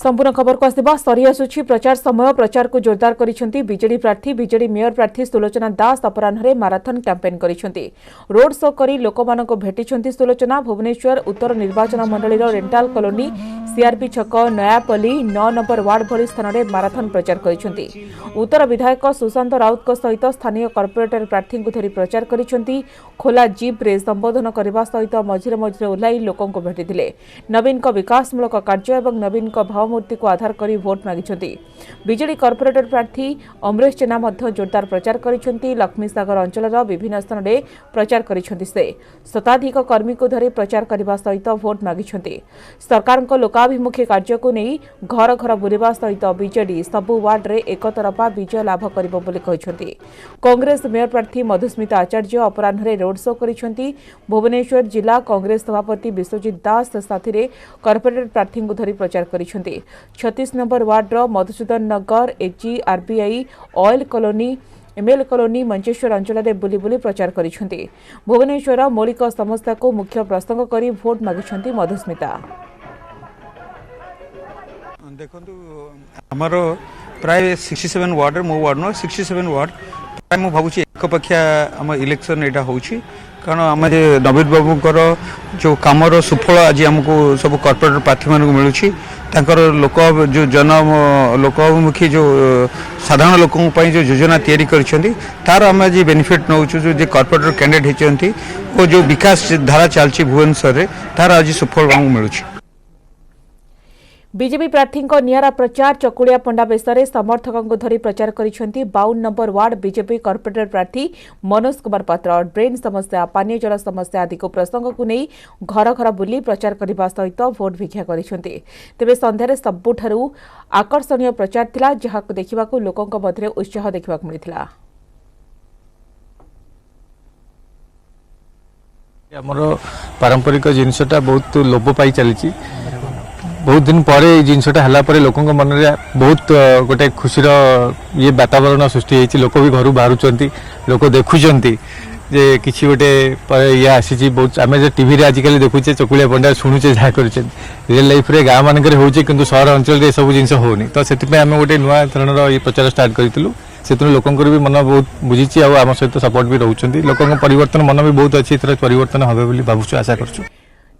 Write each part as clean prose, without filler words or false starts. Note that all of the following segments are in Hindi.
संपूर्ण खबर को आसवा सरी आसुछि प्रचार समय प्रचार को जोरदार करिसेंती बीजेडी प्रार्थी बीजेडी मेयर प्रार्थी सुलोचना दास अपराह्न माराथन कैंपेन करिसेंती रोड शो करी लोकमानक भेटिसेंती सुलोचना भुवनेश्वर उत्तर निर्वाचन मंडलीर रेंटाल कॉलोनी सीआरपी छक नयापल्ली 9 नंबर वार्ड भली स्थान में माराथन प्रचार करिसेंती उत्तर विधायक सुशांत राउत सहित स्थानीय कॉर्पोरेटर प्रार्थी को धरी प्रचार करिसेंती खोला जीप रे संबोधन करने सहित मझिरे मझिरे ओह्लाई लोकंक भेटिथिले नवीन विकासमूलक कार्य एवं नवीन भावमूर्ति को आधार कर भोट मागिछंती बीजेडी कॉर्पोरेटर प्रार्थी अमरेश जेना मध्य जोरदार प्रचार करिसेंती लक्ष्मीसागर अंचलर विभिन्न स्थान में प्रचार करिसेंती से शताधिक कर्मी को धरी प्रचार करने सहित भोट मागिछंती सरकार लोकाभिमुखी कार्य को नहीं घर घर बुलवा सहित बीजेडी सबु वार्ड रे एकतरफा विजय लाभ करिबो बोली कहिसेंती कांग्रेस मेयर प्रार्थी मधुस्मिता आचार्य अपराह्न रोड शो करिसेंती भुवनेश्वर जिला कांग्रेस सभापति विश्वजित दास साथी रे कॉर्पोरेटर प्रार्थी को धरी प्रचार करिसेंती 36 number ward Madhusudan Nagar AG RBI oil colony ML colony Mancheswar अंचल में बुली बुली प्रचार करिसेंती भुवनेश्वर मौलिक समस्या को मुख्य प्रसंग करी भोट मागिसेंती मधुस्मिता देखंतु हमर प्राय 67 वार्ड मो वार्ड न 67 वार्ड प्राय मु भाबुची एक पक्षिया हम इलेक्शन एटा होउची कारण आम नवीन बाबूकर जो कामर सुफल आज आमको सब कॉर्पोरेटर प्रार्थी मान मिलूँ तांकर लोक जो जन लोकमुखी जो साधारण लोकों जो योजना तैयारी करिसेंती तार आम आज बेनिफिट नौ जो कॉर्पोरेटर कैंडिडेट होती और जो विकास धारा चलती भुवनेश्वर में तार आज सुफल आमको मिलूँ बीजेपी प्रार्थी नियारा प्रचार चकुलिया पंडा बेसरे समर्थकों को धरी प्रचार करिसेंती 52 नंबर वार्ड बीजेपी कॉर्पोरेटर प्रार्थी मनोज कुमार पात्र ड्रेन समस्या पानीय जल समस्या आदि को प्रसंग को नहीं घर घर बुली प्रचार करने सहित भोट भिक्षा करिसेंती तेबे संध्यारे सबुठारु आकर्षणीय प्रचार थिला जहाक देखिबाकू लोकंक मध्य उत्साह देखिबाकू मिलिथिला हमर पारंपरिक जिनसटा बहुत लोप पाई चली बहुत दिन पर जिनसटा है लोकों मन में बहुत गोटे खुशी ये वातावरण सृष्टि होती लोक भी घर बाहर लोक देखुं जे किसी गोटे ये आसी बहुत आम टीवी आजिकल देखुचे चकुलिया पंडा शुणुचे जहाँ कर रियल लाइफ रे गाँव मानक हो सहर अंचल ये सब जिन होनी तो से आम गोटे नुआ धरण ये प्रचार स्टार्ट करूँ से लोकों भी मन बहुत बुझी आम सहित सपोर्ट भी रोच लोकों परिवर्तन मन भी बहुत अच्छी परिवर्तन हे भावुँ आशा कर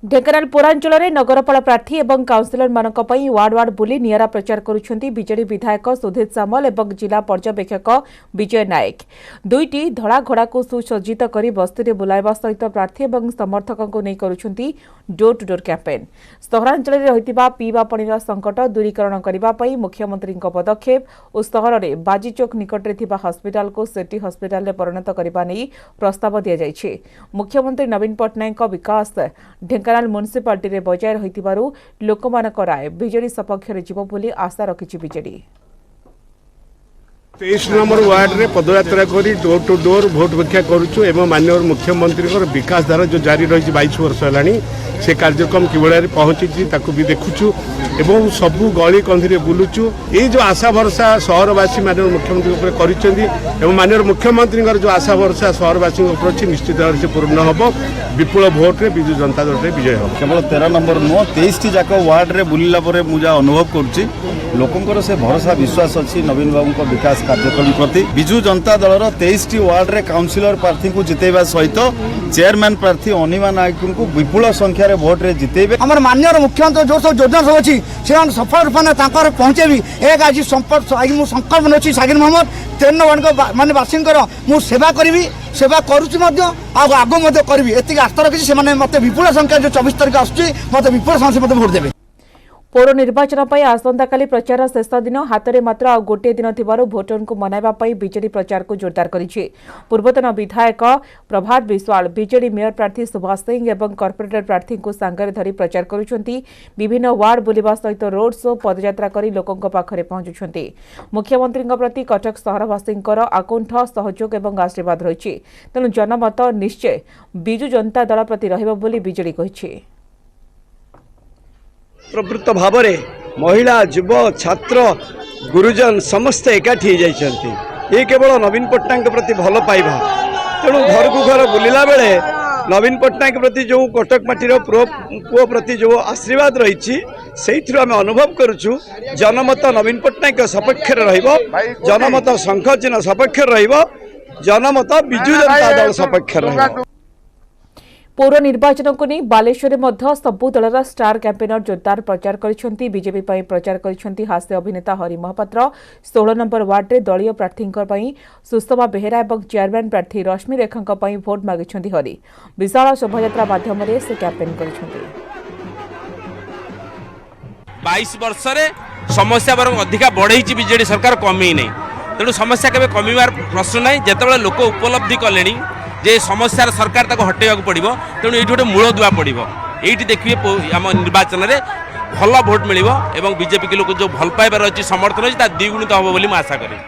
ढेंकानाल पौरांचल में नगरपाल प्रार्थी और काउंसिलर मानक वार्ड वार्ड बुली नियारा प्रचार करुछंती बीजेडी विधायक सुधीर सामल और जिला पर्यवेक्षक विजय नायक दुईटी धड़ा घोड़ा को सुसज्जित कर बस्ती में बुलाइबा सहित प्रार्थी और समर्थकों को नहीं करुछंती डोर टू डोर कैंपेन सहरांचल में रहितिबा पीवा पानीर संकट दूरीकरण करने मुख्यमंत्री पदक्षेप और सहर में बाजीचौक निकट में हस्पिटाल को सिटी हस्पिटाल में परिणत करने प्रस्ताव दि जाइए मुख्यमंत्री नवीन पट्टनायक विकास ढेंकानाल म्युनिसिपालिटी रे बजाय रहितिबारु लोकमानक राय बीजेडी सपक्ष रे जीव बोली आशा रखिछि बीजेडी 23 नंबर वार्ड रे पदयात्रा करी डोर टू डोर भोट भिक्षा करूछु एवं माननीय मुख्यमंत्री विकास धारा जो जारी रही 22 वर्ष है से कार्यक्रम किभଳି पहुंची भी देखुछु एवं सबू गली कंधी बुलुचु ये जो आशा भरसा सहरवासी माननीय मुख्यमंत्री करिसेंती एवं माननीय मुख्यमंत्री जो आशा भरसा सहरवासी अच्छी निश्चित भाव से पूर्ण हम विपुल भोट रे बिजु जनता दल रे विजय हम केवल 13 नंबर नुह 23 टी जाक वार्ड रे बुलिला परे मुझा अनुभव करुच्ची लोकंकर से भरोसा विश्वास अच्छी नवीन बाबू विकास कार्यक्रम प्रति बिजु जनता दलर 23 टी वार्ड रे काउंसिलर प्रार्थी को जितेबा सहित चेयरमैन प्रार्थी अनिमा नायक को विपुल संख्यार भोट रे जितेबे हमर माननीय मुख्यमंत्री जो सब योजना सब अच्छी से सफल रूप में पहुंचेबी एक आज संकल्प नौची सागिर मोहम्मद 13 वार्ड को माने बासिंदर मु सेवा करी सेवा करुच्ची आग करी एति आस्था रखी से मत विपुल संख्या जो 24 तारीख आसुची मत विपुल संख्या मत भोट देवे पौर निर्वाचन पर आसंताकाली प्रचार शेष दिन हाथ में मात्र आ गोटे दिन थिबारु भोटरन को मनाइबा पई बीजेडी प्रचार को जोरदार करिछि पूर्वतन विधायक प्रभात विश्वाल बीजेडी मेयर प्रार्थी सुभाष सिंह एवं कॉर्पोरेटर प्रार्थी को सांगरे धरी प्रचार करुछंती विभिन्न वार्ड बुलिबा सहित रोड शो पदयात्रा करी लोकंक पाखरे पहुंचुछंती मुख्यमंत्री प्रति कटक सहरवासींकर आकुंठ सहयोग एवं आशीर्वाद रहिछि तेणु जनमत निश्चय बिजु जनता दल प्रति रहिबो बोली बीजेडी कहिछि प्रवृत्त भाव में महिला युव छात्र गुरुजन समस्ते एकाठी ये केवल नवीन पट्टनायक प्रति भल पाइबा तेणु घर को घर बुलिला बेले नवीन पट्टनायक प्रति जो कटक माटीर पुओ प्रति जो आशीर्वाद रही आम अनुभव करुचु जनमत नवीन पट्टनायक सपक्ष जनमत शंख चिन्ह सपक्ष जनमत विजु जनता दल सपक्ष पौर निर्वाचन को नहीं बालेश्वर में सबु दलर स्टार कैंपेनर जोरदार प्रचार करिसेंती बीजेपी पई प्रचार करिसेंती हास्य अभिनेता हरि महापात्र 16 नंबर वार्ड रे दलीय प्रार्थी सुषमा बेहेरा और चेयरमैन प्रार्थी रश्मि रेखा भोट मागिछंती हरि विशाल शोभायात्रा माध्यम से कैंपेन करिसेंती 22 वर्ष समस्या बर अधिका बढ़ई बीजेडी सरकार कमी नहीं तेणु समस्या केवे कमिवार प्रश्न नहीं जिते लोक उपलब्धि कले जे समस्या सरकार ताको हटेगा पड़ो तेणु ये गोटे मूल दुआ पड़ो ये देखिए आम निर्वाचन में भल भोट मिल बीजेपी के लोक जो भल पाइबार अच्छी समर्थन अच्छी द्विगुणित हम बोली आशा करें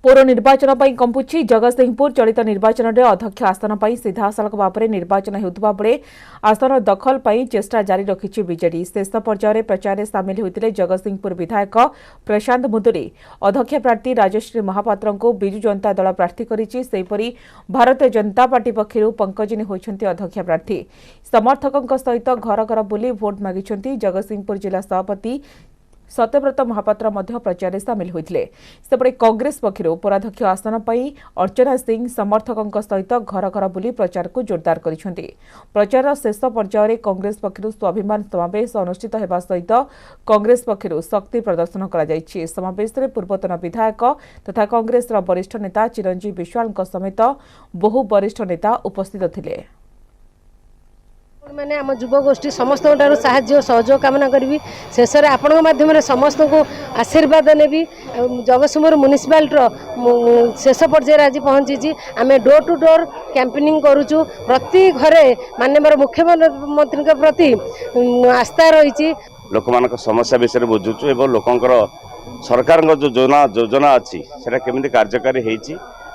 पौर निर्वाचन पर कंपुची जगतसिंहपुर चलित निर्वाचन में अध्यक्ष आसन पर सीधासलख भाव में निर्वाचन होता बेले आसन दखल पर चेष्टा जारी रखी बीजेडी शेष पर्यायर में प्रचार में सामिल होते जगतसिंहपुर विधायक प्रशांत मुदुली अध्यक्ष प्रार्थी राजश्री महापात्र को विजु जनता दल प्रार्थी करिछि भारतीय जनता पार्टी पक्षर पंकजिनी होइछन्ति अध्यक्ष प्रार्थी समर्थकों सहित घर घर बुली भोट मागिछन्ति जगतसिंहपुर जिला सभापति सत्यव्रत महापात्र मध्य प्रचार में सामिल होते सेपटे कांग्रेस पक्षर उपाध्यक्ष आसन पर अर्चना सिंह समर्थकों सहित घर घर बुली प्रचार को जोरदार करिसेंति प्रचार शेष पर्यायर में कांग्रेस पक्षर स्वाभिमान समावेश अनुष्ठित होगा सहित कांग्रेस पक्षर शक्ति प्रदर्शन कर समावेश में पूर्वतन विधायक तथा कांग्रेस वरिष्ठ नेता चिरंजीव विश्वाल समेत बहु वरिष्ठ नेता उपस्थित थिले। मैंने आम युवगोष्ठी समस्त साहाय्य सहयोग कामना करी शेष में आपण माध्यम समस्त को आशीर्वाद नेबी जगतसिंहपुर म्युनिसिपालिटी शेष पर्यायर आज पहुंची आम डोर टू डोर कैंपेनिंग करुचु प्रति घरे माननीय मुख्यमंत्री प्रति आस्था रही लोक मान समस्या विषय बुझुचु एवं लोकंकर सरकार जो योजना अच्छी से केमी कार्यकारी होती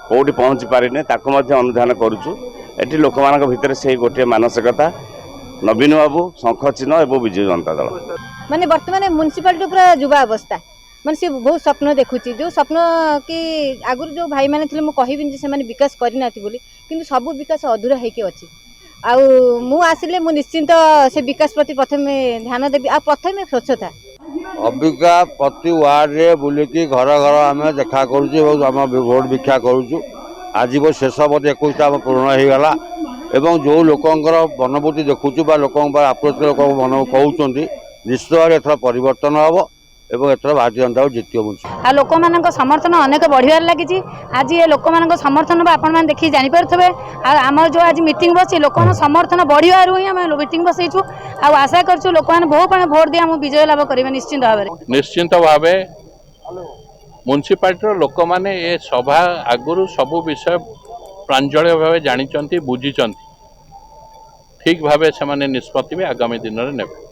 कौटी पहुँची पारिने अनुधान करुचु एटी लोक मान भितर से गोटे मानसिकता नवीन बाबू शंख चिन्ह एवं विजु जनता दल माने वर्तमान म्युनिसिपालिटी पूरा युवा अवस्था माने से बहुत स्वप्न देखुची जो स्वप्न कि आगुर जो भाई माने थिले मु कहिबिन से माने विकास करि नाथि बोली किंतु सब विकास अधूरा हेके अछि आ मु आसिले मु निश्चिंत से विकास प्रति प्रथमे ध्यान देबी आ प्रथमे स्वच्छता अबिका प्रति वार्ड रे बुलिकी घर घर आम देखा करूँ आम भोट भिक्षा करूँ आज वो शेष बोध 21 पूर्ण हो गला एवं जो लोकंर मनोभूति देखुचु लोक आप्रोच लोक मन कहते निश्चित भाव एथर परिवर्तन हम एवं एथर भारतीय जनता को जितियो बुझे लोक मान समर्थन अनेक बढ़िया लगी आज ये लोक मान समर्थन आपण मैंने देखिए जानीपे आम जो आज मीटिंग बसी लोक समर्थन बढ़िया ही आम मीटिंग बसईचु आशा करूँ लोक मैंने बहुत भोट दी आम विजय लाभ करेंगे निश्चिंत भाव म्युनिसिपालिटी लोक मैंने ये सभा आगुरी सबू विषय प्रांजल भाव जानी बुझी ठीक भाव से निष्पत्ति भी आगामी दिन में नेबे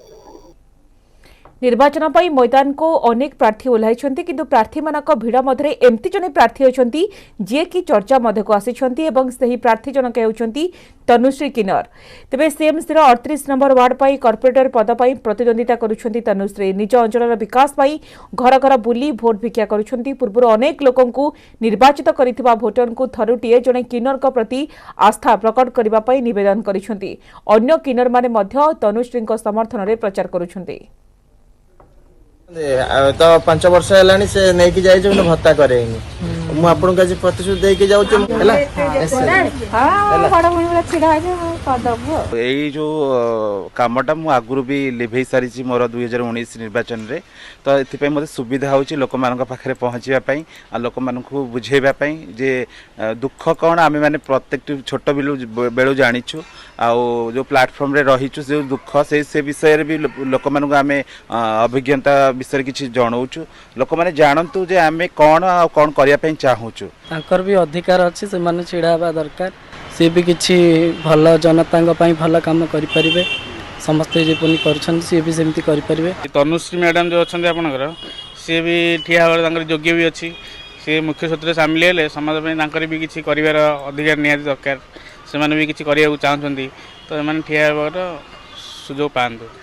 निर्वाचन पर मैदान को अनेक प्रार्थी ओह्लाई किंतु प्रार्थी मानक भिड़ मध्य एमती जने प्रार्थी अछंती जे कि चर्चा मध्य को आसिछंती एवं सही प्रार्थी जनक हेउछंती तनुश्री किन्नर तेबे सीएमसी 38 नंबर वार्ड पर कॉर्पोरेटर पद पर प्रतिद्वंदिता करुछंती तनुश्री निज अंचल विकास पर घर घर बुली भोट भिक्षा करुछंती पूर्व अनेक लोकों को निर्वाचित करिथिबा भोटर को थरुटिए जने किन्नर को प्रति आस्था प्रकट करबा पई निवेदन करिछंती अन्य किन्नर माने मध्य तनुश्री समर्थन रे प्रचार करुछंती तो 5 वर्ष है से नहीं जाए भत्ता करेंगे मुझे आपको आज प्रतिश्रुति देके यही जो कमटा मुझे आगुरी भी लिभे सारी मोर 2019 निर्वाचन रे तो ये मत सुविधा होची लोक मान पाखे पहुँचापी आ लोक मानू बुझेवाई जे दुख कौन आम मैंने प्रत्येक छोट बेलू जाचु जो प्लाटफर्म रे रहीचु जो दुख से विषय भी लोक मानू आम अभिज्ञता विषय किसी जनाऊँ लोक मैंने जानतु जे आम कौन कौन करने चाहूँ भी अधिकार अच्छी से माने छिड़ा दरकार सी भी किसी भल जनता भल काम करें समस्ते जीवन करें तनुश्री मैडम जो अच्छा आपंकर सी भी ठिया योग्य भी अच्छी सी मुख्य सूत्र सामिल हेले समाज में भी किसी कर अधिकार निहाती दरकार से भी किसी करने चाहते तो ठिया सुजोग पाते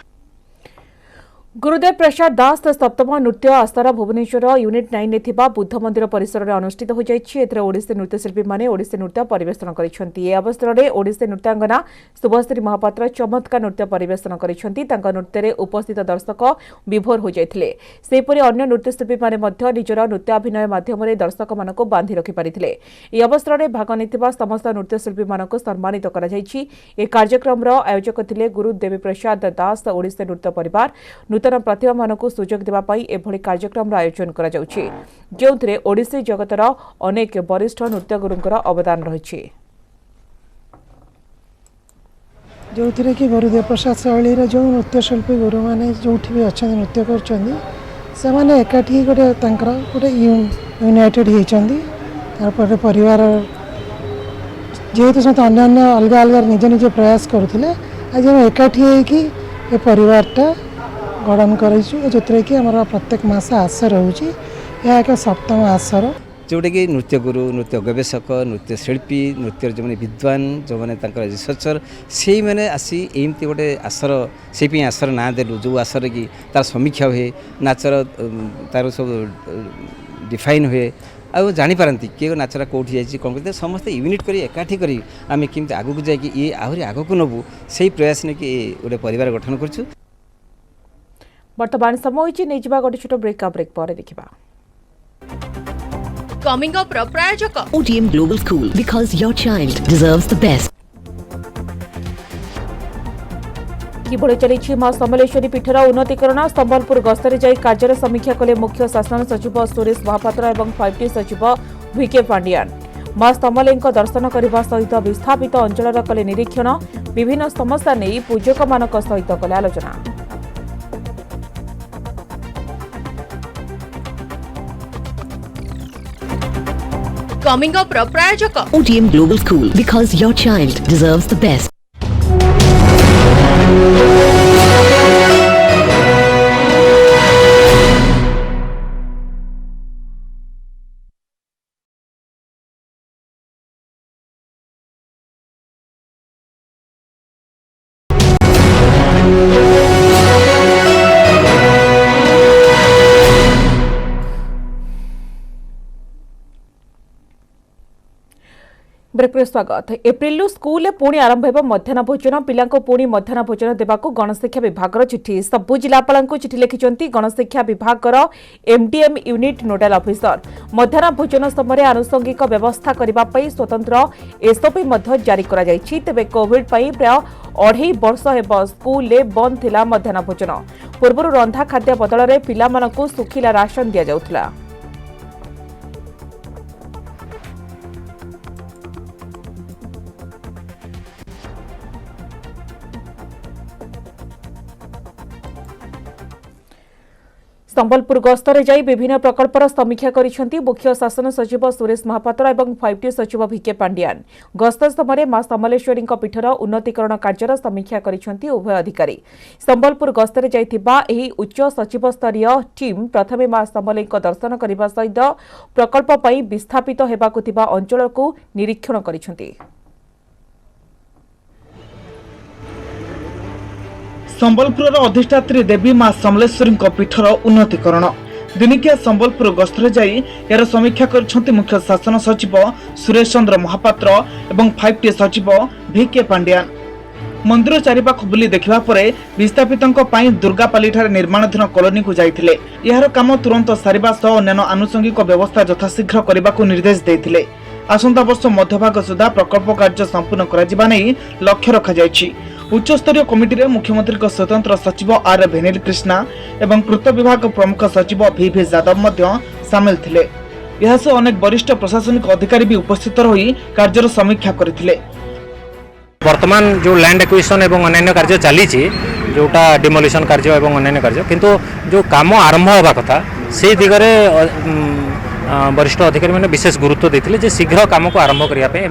गुरुदेव प्रसाद दास सप्तम नृत्य आस्था भुवनेश्वर यूनिट 9 थिबा बुद्ध मंदिर परिसर में अनुष्ठित हो जाइछि। एथरे ओडिसी नृत्यशिल्पी माने ओडिसी नृत्य परिवेषण करिसेंती। ए अवसर में ओडिसी नृत्यांगना शुभश्री महापात्र चमत्कार नृत्य परिवेषण करिसेंती। तांका नृत्य रे उपस्थित दर्शक विभोर हो जाइथिले। सेपरि अन्य नृत्यशिल्पी माने मध्य निजर नृत्याभिनय माध्यम रे दर्शक मानको बांधि रखि पारिथिले। ए अवसर में भाग नेथिबा समस्त नृत्यशिल्पी मानको सम्मानित करा जाइछि। ए कार्यक्रम रो आयोजक थिले गुरुदेव प्रसाद दास ओडिसी नृत्य परिवार। नूतन प्रतिभा मानक सुजोग देवा पाई एभली कार्यक्रम आयोजन करा जाउछि, जेउथरे ओडिसी जगतर अनेक वरिष्ठ नृत्य गुरुंकर अवदान रहिछि। जो थी कि गुरुदेव प्रसाद शैली जो नृत्यशिल्पी गुरु मैंने जो भी अच्छा नृत्य कर एकाठी गोटे यूनाइटेड होती परिवार जेहेतु समस्त अन्य अलग अलग निज निज प्रयास करुले आज हम एकाठी होकर परिवारटा गठन कर कि आम प्रत्येक मास आस रोचे यह एक सप्तम आसर जोटा कि नृत्य गुरु नृत्य गवेषक नृत्य शिल्पी नृत्य जो विद्वान जो मैंने रिसर्चर से मैंने आसी एमती गोटे आसर से आसर ना देलु जो आसर कि तार समीक्षा हुए नाचर तार सब डिफाइन हुए आ जापारती किए नाचरा कौटी जाइए कौन करते समस्ते यूनिट कर एकाठी करी आम केमती आगू जाकि ये आहरी आगक नबू से प्रयास नहीं कि गोटे परिवार गठन करूँ। वर्तमान समय होइछि नेजिबा गोटे छोट ब्रेक पर देखिबा। Coming up प्रायोजक OTM Global School because your child deserves the best. किभଳି चलिछि मां समलेश्वरी पीठर उन्नतीकरण संबलपुर गस्तरे जाई कार्यर समीक्षा कले मुख्य शासन सचिव सुरेश महापात्र एवं 5T सचिव VK पांडियान। मां समलेंक दर्शन करने सहित विस्थापित अंचल कले निरीक्षण विभिन्न समस्या नहीं पूजक मानक सहित कले आलोचना। Coming up प्रायोजक OTM Global School because your child deserves the best. Break स्वागत। एप्रिल स्कूल पुणी आरंभ होगा मध्याह्न भोजन पिला पुणी मध्याह्न भोजन देवाक गणशिक्षा विभाग चिठी सबु जिलापाल चिठी लिखिं गणशिक्षा विभाग MDM यूनिट नोडाल ऑफिसर। मध्याह्न भोजन समय आनुषंगिक व्यवस्था करने स्वतंत्र SOP जारी करा जायछि। तेबे कोविड प्राय 2.5 वर्ष हेब स्कूल बंद थिला मध्याह्न भोजन। पूर्व रंधा खाद्य बदल में पिला सुखिला राशन दि जाउथला। संबलपुर गस्तरे जाई विभिन्न प्रकल्पर समीक्षा करिसेंती मुख्य शासन सचिव सुरेश महापात्र एवं 5T सचिव VK पांडियान। गस्त समय मां समलेश्वरी पीठर उन्नतीकरण कार्यर समीक्षा करिसेंती उभय अधिकारी। संबलपुर गस्तरे जाइथिबा एही उच्च सचिव स्तरीय टीम प्रथमे मां समलेई दर्शन करने सहित प्रकल्प पई विस्थापित हेबाकु थिबा अंचल को निरीक्षण करिसेंती। संबलपुर अधिष्ठात्री देवी मां समलेश्वरी पीठर उन्नतीकरण दिनिकिया संबलपुर गस्तरे जाई यार समीक्षा करिसेंती मुख्य शासन सचिव सुरेश चंद्र महापात्र एवं 5T सचिव VK पांडियान। मंदिर चारिपाख बुली देखिबा परे विस्थापितों पई दुर्गापाली ठारे निर्माणाधीन कॉलोनी को जाइथिले। यार काम तुरंत सारिबा सह अन्य आनुषंगिक व्यवस्था यथाशीघ्र करबाकू निर्देश देथिले। आसंता वर्ष मध्यभाग सुधा प्रकल्प कार्य संपूर्ण करा नै लक्ष्य रखा जायछि। उच्चस्तरीय कमिटी रे मुख्यमंत्री स्वतंत्र सचिव आर भेनिल कृष्णा एवं पूर्त विभाग प्रमुख सचिव VV यादव मध्य सामिल थिले। यहासो अनेक वरिष्ठ प्रशासनिक अधिकारी भी उपस्थित रही कार्यर समीक्षा करथिले। वर्तमान जो लैंड एक्विजिशन एवं अन्य कार्य चली जोटा डिमोलिशन कार्य एवं अन्य कार्य किंतु जो काम आरंभ होगा कथा से दिगरे वरिष्ठ अधिकारी मैंने विशेष गुरुत्व देते जे शीघ्र काम को आरंभ करने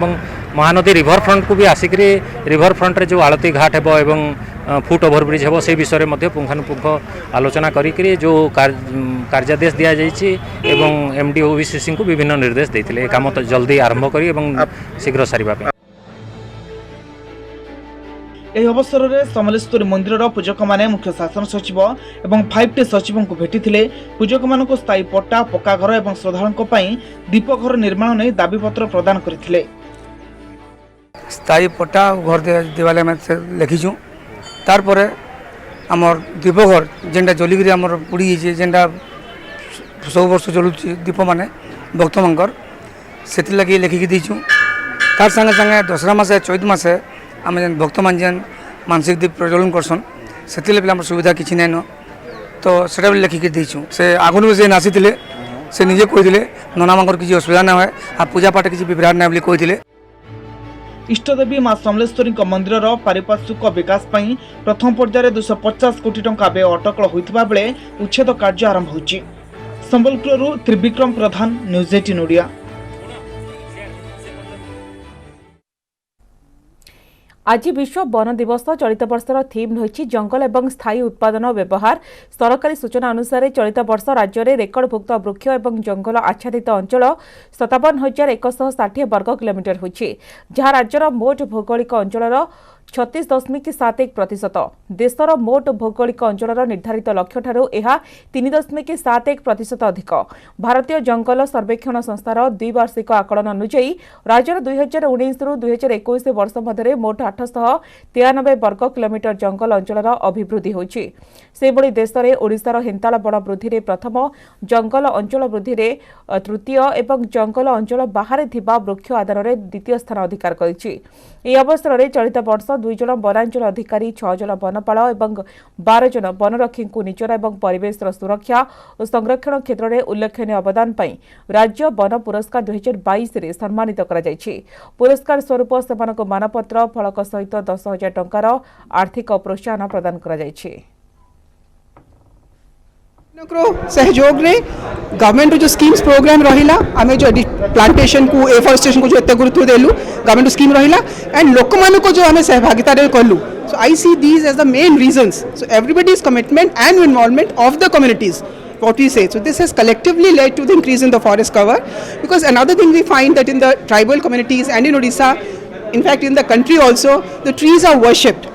महानदी रिवर फ्रंट को भी आसिक रिवर फ्रंट रे जो आलती घाट है फुट ओभरब्रिज हे से विषय में पुंखानुपुंख आलोचना करी जो कार्यादेश दि जाइए MD OVCC को विभिन्न निर्देश देते काम तो जल्दी आरंभ करी शीघ्र सारिबा। ଏହି ଅବସରରେ ସମଲେଶ୍ୱରୀ ମନ୍ଦିରର ପୂଜକମାନେ ମୁଖ୍ୟ ଶାସନ ସଚିବ ଏବଂ 5ଟି ସଚିବଙ୍କୁ ଭେଟିଥିଲେ। ପୂଜକମାନଙ୍କୁ ସ୍ଥାୟୀ ପଟ୍ଟା, ପକ୍କା ଘର ଏବଂ ଶ୍ରଦ୍ଧାଳୁଙ୍କ ପାଇଁ ଦୀପଘର ନିର୍ମାଣ ନେଇ ଦାବିପତ୍ର ପ୍ରଦାନ କରିଥିଲେ। ସ୍ଥାୟୀ ପଟ୍ଟା ଘର ଦେବାଲେ ଆମେ ଲେଖିଛୁ। ତାରପରେ ଆମର ଦୀପଘର ଯେନ୍ଟା ଜଲିକିରି ଆମର ପୋଡ଼ି ଯାଇଛି, ଯେନ୍ଟା ସବୁ ବର୍ଷ ଜଳୁଛି ଦୀପ ମାନେ ଭକ୍ତମାନଙ୍କର, ସେଥିଲାଗି ଲେଖିକି ଦେଇଛୁ। ତାର ସାଙ୍ଗେ ସାଙ୍ଗେ ଦଶରା ମାସେ ଚୈତ ମାସେ ଆମେ ଯେନ୍ ଭକ୍ତମାନେ ଯେନ୍ ମାନସିକ ଦୀପ ପ୍ରଜ୍ୱଳନ କରସନ୍, ସେଥିଲାଗି ଆମର ସୁବିଧା କିଛି ନାଇଁନ, ତ ସେଟା ବି ଲେଖିକି ଦେଇଛୁ। ସେ ଆଗରୁ ସେ ଆସିଥିଲେ, ସେ ନିଜେ କହିଥିଲେ ନନାମାନଙ୍କର କିଛି ଅସୁବିଧା ନା ହୁଏ ଆଉ ପୂଜା ପାଠ କିଛି ବିଭ୍ରାଟ ନାହିଁ ବୋଲି କହିଥିଲେ। इष्टदेवी मां समलेश्वरी मंदिर पारिपार्श्विक विकास पर प्रथम पर्यायर 250 कोटी टंका व्यय अटकल होता बेले उच्छेद कार्य आरंभ होछि। संबलपुर त्रिविक्रम प्रधान, न्यूज 18 ओडिया। आज विश्व वन दिवस। चलित वर्षर थीम रही जंगल एवं स्थायी उत्पादन व्यवहार। सरकारी सूचना अनुसार चलित वर्ष राज्य में रेकर्डभुक्त वृक्ष एवं जंगल आच्छादित अंचल 57,160 वर्ग किलोमीटर होछि, जहाँ राज्यर मोट भौगोलिक अंचल 36.71%। देशर मोट भौगोलिक अंचल निर्धारित लक्ष्य ठारू यह 3.71% अधिक। भारतीय जंगल सर्वेक्षण संस्थार द्विवार्षिक आकलन अनुसार राज्यर 2019 रु 2021 वर्ष मध्य मोट 893 वर्ग किलोमीटर जंगल अंचल अभिवृद्धि होछि। सेभଳି देशरे ओडिशार हेन्ताल बण वृद्धि प्रथम, जंगल अंचल वृद्धि तृतीय एवं जंगल अंचल बाहर थिबा वृक्ष आदान द्वितीय स्थान अधिकार करिछि। ଏହି ଅବସରରେ ଚଳିତ ବର୍ଷ 2 ଜଣ ବନାଞ୍ଚଳ ଅଧିକାରୀ, 6 ଜଣ ବନପାଳ ଏବଂ 12 ଜଣ ବନରକ୍ଷୀଙ୍କୁ ନିଜର ଏବଂ ପରିବେଶର ସୁରକ୍ଷା ଓ ସଂରକ୍ଷଣ କ୍ଷେତ୍ରରେ ଉଲ୍ଲେଖନୀୟ ଅବଦାନ ପାଇଁ ରାଜ୍ୟ ବନ ପୁରସ୍କାର 2022ରେ ସମ୍ମାନିତ କରାଯାଇଛି। ପୁରସ୍କାର ସ୍ୱରୂପ ସେମାନଙ୍କୁ ମାନପତ୍ର, ଫଳକ ସହିତ 10,000 ଟଙ୍କାର ଆର୍ଥିକ ପ୍ରୋତ୍ସାହନ ପ୍ରଦାନ କରାଯାଇଛି। सहयोग रे गवर्नमेंट जो स्कीम्स प्रोग्राम रहिला, आमे जो प्लांटेशन को एफॉरेस्टेशन को जो एते गुरुत्व देलु गवर्नमेंट स्कीम रहिला एंड लोक मान को जो हमें सहभागिता रे करलु। So I see these as the main reasons. So everybody's commitment and involvement of the communities, what we say. So this has collectively led to the increase in the forest cover, because another thing we find that in the tribal communities and in Odisha, in fact in the country also, the trees are worshipped.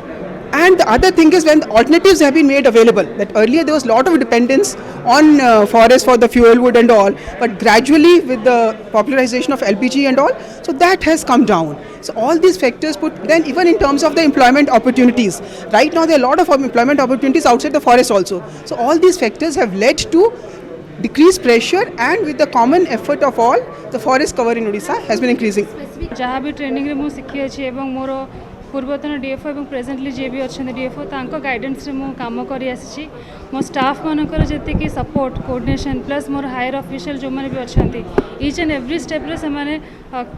And the other thing is when the alternatives have been made available, that earlier there was a lot of dependence on forest for the fuel wood and all, but gradually with the popularization of LPG and all, so that has come down. So all these factors put, then even in terms of the employment opportunities, right now there are a lot of employment opportunities outside the forest also. So all these factors have led to decreased pressure, and with the common effort of all, the forest cover in Odisha has been increasing. जहाँ भी ट्रेनिंग रे मु सिखी अछि एवं मोर पूर्वतन डीएफओ एवं प्रेजेंटली जे भी अच्छा डीएफओ तांको गाइडेंस रे मु काम करी आसी। मो स्टाफ मानकर जेते कि support coordination plus more higher official जो माने भी अच्छांती ईच एंड एवरी स्टेप रे से माने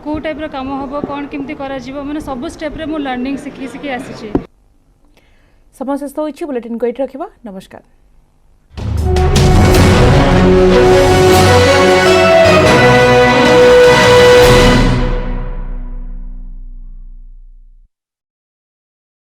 को टाइप रो काम होबो, कोन केमती करा जीवो, माने सब स्टेप रे मु लर्निंग सिखी आसी। समस्त होइछि। बुलेटिन को एट रखिबा। नमस्कार।